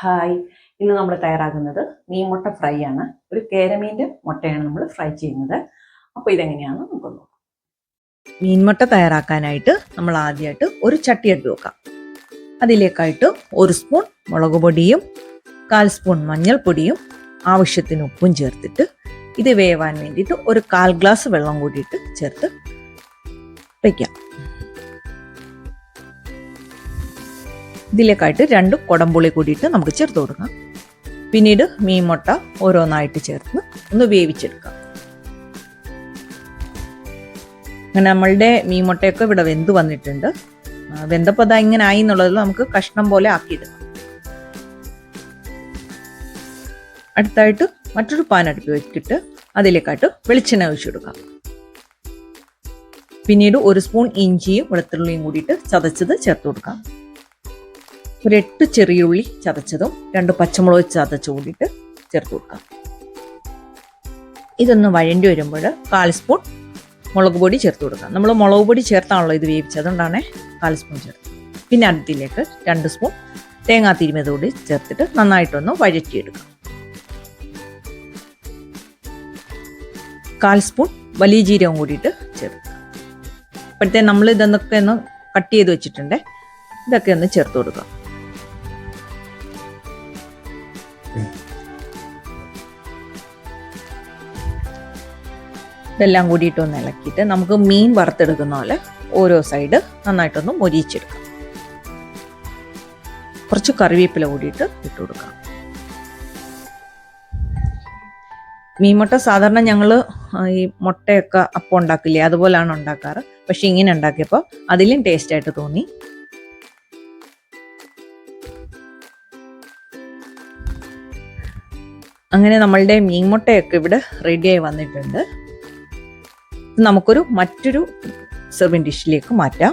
Hi, ഇന്ന് നമ്മൾ തയ്യാറാക്കുന്നത് മീൻമുട്ട ഫ്രൈ ആണ്. ഒരു കേരമീൻ്റെ മുട്ടയാണ് നമ്മൾ ഫ്രൈ ചെയ്യുന്നത്. അപ്പോൾ ഇതെങ്ങനെയാണെന്ന് നമുക്ക് നോക്കാം. മീൻമുട്ട തയ്യാറാക്കാനായിട്ട് നമ്മൾ ആദ്യമായിട്ട് ഒരു ചട്ടി എടുത്ത് വെക്കാം. അതിലേക്കായിട്ട് 1 സ്പൂൺ മുളക് പൊടിയും 1/4 സ്പൂൺ മഞ്ഞൾപ്പൊടിയും ആവശ്യത്തിന് ഉപ്പും ചേർത്തിട്ട് ഇത് വേവാൻ വേണ്ടിയിട്ട് ഒരു 1/4 ഗ്ലാസ് വെള്ളം കൂടിയിട്ട് ചേർത്ത് വയ്ക്കാം. ഇതിലേക്കായിട്ട് 2 കുടംപുളി കൂടിയിട്ട് നമുക്ക് ചേർത്ത് കൊടുക്കാം. പിന്നീട് മീൻമുട്ട ഓരോന്നായിട്ട് ചേർത്ത് ഒന്ന് വേവിച്ചെടുക്കാം. അങ്ങനെ നമ്മളുടെ മീൻമുട്ടയൊക്കെ ഇവിടെ വെന്ത് വന്നിട്ടുണ്ട്. വെന്തപ്പോൾ അതാ ഇങ്ങനെ ആയി എന്നുള്ളത് നമുക്ക് കഷ്ണം പോലെ ആക്കിയെടുക്കാം. അടുത്തായിട്ട് മറ്റൊരു പാൻ അടുപ്പ് വെച്ചിട്ട് അതിലേക്കായിട്ട് വെളിച്ചെണ്ണ ഒഴിച്ചു കൊടുക്കാം. പിന്നീട് 1 സ്പൂൺ ഇഞ്ചിയും വെളുത്തുള്ളിയും കൂടിയിട്ട് ചതച്ചത് ചേർത്ത് കൊടുക്കാം. ഒരു 8 ചെറിയുള്ളി ചതച്ചതും 2 പച്ചമുളക് ചതച്ച് കൂടിയിട്ട് ചേർത്ത് കൊടുക്കാം. ഇതൊന്ന് വഴണ്ടി വരുമ്പോൾ 1/4 സ്പൂൺ മുളക് പൊടി ചേർത്ത് കൊടുക്കാം. നമ്മൾ മുളക് പൊടി ചേർത്താണല്ലോ ഇത് വേവിച്ചത്, അതുകൊണ്ടാണ് 1/4 സ്പൂൺ ചേർത്ത്. പിന്നെ അതിലേക്ക് 2 സ്പൂൺ തേങ്ങാ തിരുമിയത് കൂടി ചേർത്തിട്ട് നന്നായിട്ടൊന്ന് വഴറ്റിയെടുക്കാം. 1/4 സ്പൂൺ വലിയ ജീരകം കൂടിയിട്ട് ചേർക്കാം. അപ്പോഴത്തെ നമ്മൾ ഇതൊക്കെ ഒന്ന് കട്ട് ചെയ്ത് വെച്ചിട്ടുണ്ട്, ഇതൊക്കെ ഒന്ന് ചേർത്ത് കൊടുക്കാം. ഇതെല്ലാം കൂടിയിട്ട് ഒന്ന് ഇളക്കിയിട്ട് നമുക്ക് മീൻ വറുത്തെടുക്കുന്ന പോലെ ഓരോ സൈഡ് നന്നായിട്ടൊന്ന് മൊരിയിച്ചെടുക്കാം. കുറച്ച് കറിവേപ്പില കൂടിയിട്ട് ഇട്ട് കൊടുക്കാം. മീൻമുട്ട സാധാരണ ഞങ്ങൾ ഈ മുട്ടയൊക്കെ അപ്പം ഉണ്ടാക്കില്ലേ, അതുപോലാണ് ഉണ്ടാക്കാറ്. പക്ഷെ ഇങ്ങനെ ഉണ്ടാക്കിയപ്പോൾ അതിലും ടേസ്റ്റായിട്ട് തോന്നി. അങ്ങനെ നമ്മളുടെ മീൻമുട്ടയൊക്കെ ഇവിടെ റെഡിയായി വന്നിട്ടുണ്ട്. നമുക്കൊരു മറ്റൊരു സെർവിങ് ഡിഷിലേക്ക് മാറ്റാം.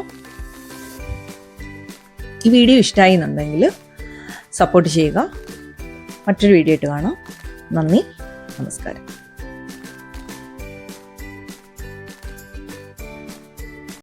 ഈ വീഡിയോ ഇഷ്ടമായി എന്നുണ്ടെങ്കിൽ സപ്പോർട്ട് ചെയ്യുക. മറ്റൊരു വീഡിയോ ആയിട്ട് കാണാം. നന്ദി, നമസ്കാരം.